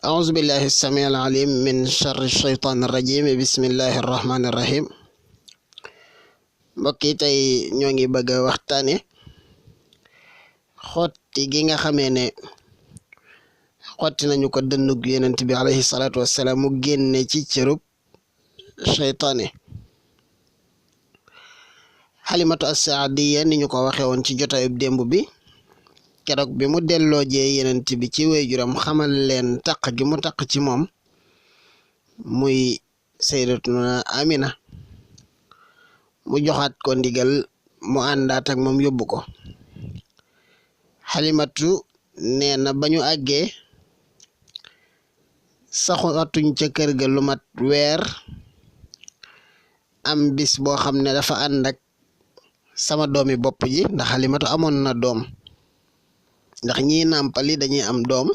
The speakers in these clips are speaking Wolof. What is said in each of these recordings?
أعوذ بالله السميع العليم من شر الشيطان الرجيم بسم الله الرحمن الرحيم mbokk yi tey ñoo ngi bëgg a waxtaane xotti gi nga xamee ne xotti nañu ko dënnug yonent bi alayhi salaatu wassalaam mu génne ci cërub seytaane Halimatu as-Saadiya ni ñu ko waxe woon ci jotaayub démb bi keroog bi mu delloo jee yonent bi ci waajuram xamal leen taq gi mu taq ci moom muy sayyidatuna Amina mu joxaat ko ndigal mu àndaat ak moom yóbbu ko Halimatu nee na ba ñu àggee saxatuñ ca kër ga lu mat weer am bis boo xam ne dafa ànd ak sama doomi bopp ji ndax Halimatu amoon na doom ndax ñi nàmpali dañuy am doom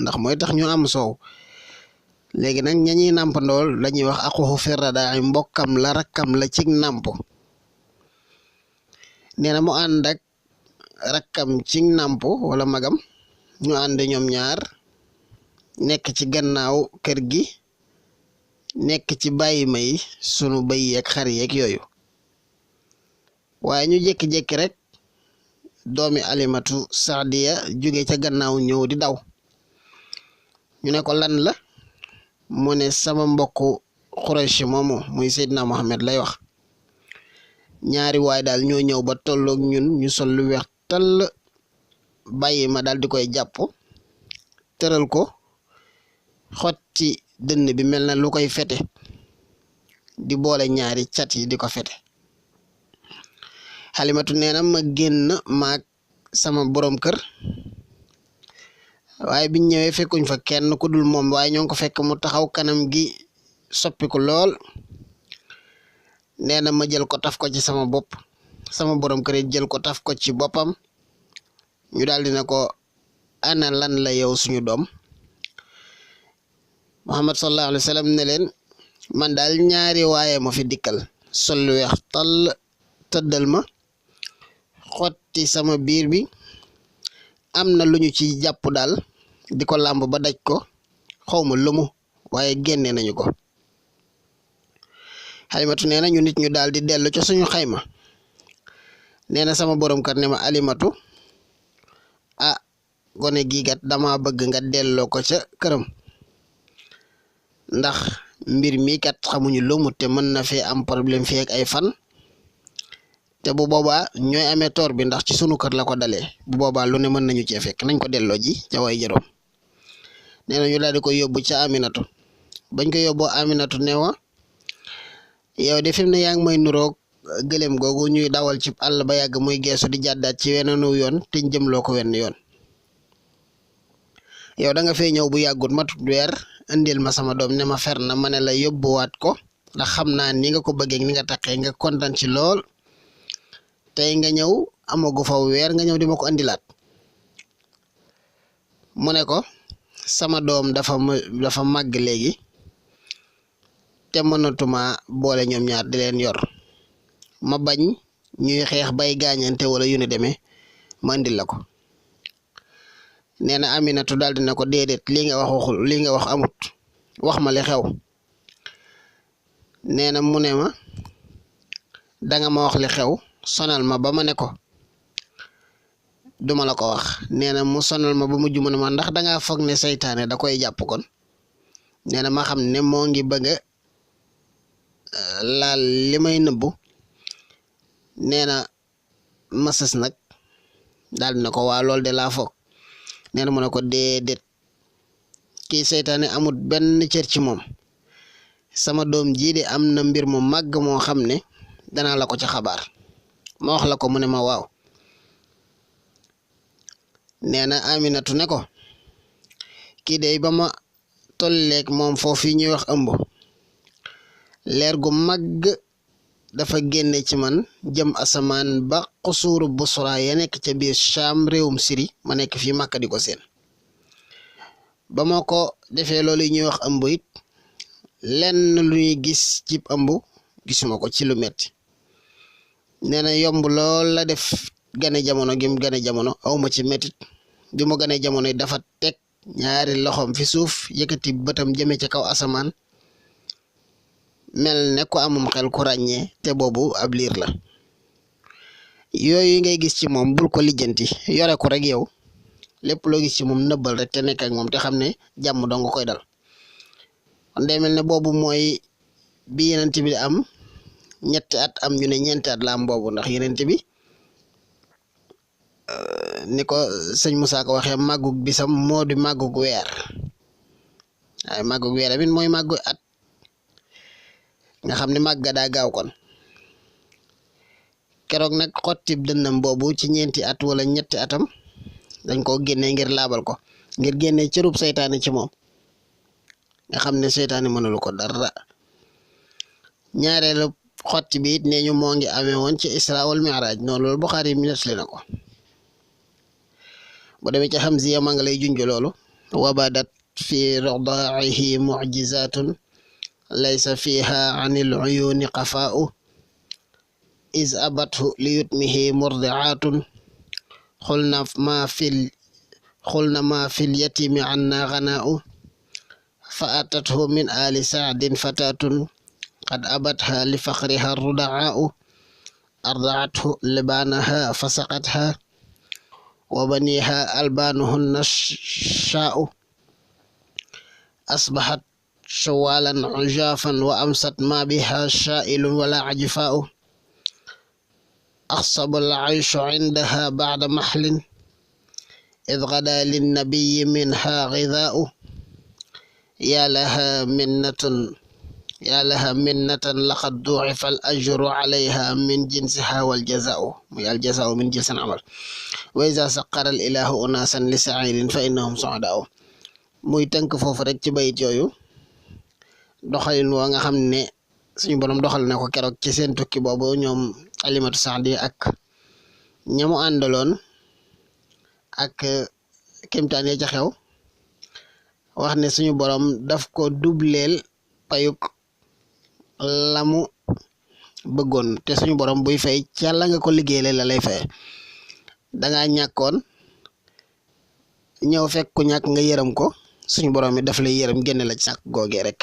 ndax mooy tax ñu am soow léegi nag ña ñuy nàmpandool dañuy wax aquhu fi radaa mbokkam la rakkam la cig nàmp nee na mu ànd ak rakkam cig nàmp wala magam ñu ànd ñoom ñaar nekk ci gannaaw kër gi nekk ci bàyyi may sunu bëy yeeg xar yeeg yooyu waaye ñu jékki-jékki rek doomi Alimatu Saadiya jóge ca gannaaw ñëw di daw ñu ne ko lan la mu ne sama mbokku Quraysh moomu muy Seydina Muhammad lay wax ñaari waay daal ñoo ñëw ba tolloog ñun ñu sol lu weex tall bàyyi ma daal di koy jàpp tëral ko xotti dënn bi mel na lu koy fete di boole ñaari cat yi di ko fete Halimatu nee na ma génn maag sama borom kër waaye biñ ñëwee fekkuñ fa kenn ku dul moom waaye ñoo ngi ko fekk mu taxaw kanam gi soppiku lool nee na ma jël ko taf ko ci sama bopp sama borom kër jël ko taf ko ci boppam ñu daal di ne ko ana lan la yow suñu doom Muhammad sallallahu alayhi wa sallam ne leen man daal ñaari waaye ma fi dikkal sol lu weex tall tëddal ma xotti sama biir bi am na lu ñu ci jàpp daal di ko làmb ba daj ko xawma lumu waaye génne nañu ko Halimatu nee na ñu nit ñu daal di dellu ca suñu xayma nee na sama borom kër ne ma Alimatu ah gone gii kat dama bëgg nga delloo ko ca këram ndax mbir mi kat xamuñu lumu te mën na fee am problème fii ak ay fan te bu boobaa ñooy amee toor bi ndax ci sunu kër la ko dalee bu boobaa lu ne mën nañu cee fekk nañ ko delloo ji ca way jëroom nee na ñu daal di ko yóbbu ca Aminatu bañ ko yóbboo Aminatu ne wa yow de fi mu ne yaa ngi may nuroog gëléem googu ñuy dawal ci àll ba yàgg muy geesu di jàddaat ci wenenu yoon te jëmloo ko wenn yoon yow da nga fee ñëw bu yàggut matut weer indil ma sama doom ne ma fer na ma ne la yóbbuwaat ko ndax xam naa ni nga ko bëggee ni nga taqee nga kontaan ci lool tey nga ñëw amagu fa weer nga ñëw di ma ko andilaat mu ne ko sama doom dafa màgg léegi te mënatuma boole ñoom ñaar di leen yor ma bañ ñuy xeex bay gaañante wala yu ne demee ma andil la ko nee na Aminatu daal dina ko déedéet lii nga wax waxul lii nga wax amut wax ma li xew nee na mu ne ma danga ma wax li xew sonal ma ba ma ne ko duma la ko wax nee na mu sonal ma ba mujj mu ne ma ndax dangaa foog ne seytaane da koy jàpp kon nee na ma xam ne moo ngi bëgg a laal li may nëbbu nee na ma sës nag daal dina ko waa lool de laa foog nee na mu ne ko déedéet kii seytaane amut benn cër ci moom sama doom jii de am na mbir mu màgg moo xam ne danaa la ko ca xabaar ma wax la ko mu ne ma waaw nee na Aminatu ne ko kii de ba ma tolleeg moom foofu ñuy wax ëmb leer gu màgg dafa génne ci man jëm asamaan ba xusuuru Busra ya nekk ca biir Sham réewum Siri ma nekk fii Màkka di ko seen ba ma ko defee loolu ñuy wax ëmb it lenn lu ñuy gis ci ëmb gisuma ko ci lu metti nee na yomb lool la def gane jamono gim gane jamono awma ci mettit bi mu gane jamono dafa teg ñaari loxoom fi suuf yëkkati bëtam jëme ci kaw asamaan mel ne ko amum xel ku ràññee te boobu ab liir la. yooyu ngay gis ci moom bul ko lijjanti yore ko rek yow lépp loo gis ci moom nëbbal rek te nekk ak moom te xam ne jàmm dong koy dal. kon day mel ne boobu mooy bi yenent bi am ñetti at am ñu ne ñeenti at la am boobu, ndax yenent bi ni ko sëñ Moussa ko waxee màggug bisam moo di màggug weer, waaye màggug weer amit mooy màggu at, nga xam ne màgg daa gaaw kon. keroog nag xottib dënnam boobu ci ñeenti at wala ñetti atam dañ koo génnee ngir laabal ko, ngir génnee cërub seytaane ci moom nga xam ne seytaane mënulu ko dara. ñaareelu xotti bi it nee ñu moo ngi amee woon ci isra wal mi'raj noonu loolu Buxaari mi nettali na ko. bu demee ci Hamziya ma nga lay junj loolu wabadat fi rodaihi mucjizatun laysa fiha anil uyuni qafaa'u is abathu li yutmihi murdiatun xulna ma fil yatimi anna ganaa'u fa atathu min ali saadin fatatun qad abatha li faqriha rudaa'u ardaathu libanaha fasaqatha wa baniha albanuhunna shaa'u asbahat shawalan ujafan wa amsat ma biha sha'ilun wala ajfa'u أخصب العيش عندها بعد محل إذ غدا للنبي منها غذاء يا لها منة لقد ضُعف الأجر عليها من جنسها والجزاء الجزاء من جنس العمل وإذا سقر الإله أناسا لسعيد فإنهم سعداء. muy tënk foofu rek ci bayit yooyu doxalin woo nga xam ne suñu borom doxal na ko keroog ci seen tukki boobu ñoom Alimatu Saadi ak ñamu àndaloon ak kémtaan ya ca xew, wax ne suñu borom daf ko dubleel payuk lamu bëggoon te suñu borom buy fay ca la nga ko liggéeyale la lay fay. danga ñàkkoon ñëw fekk ku ñàkk nga yërëm ko suñu borom mi daf lay yërëm génne la ci sàkk googee rek.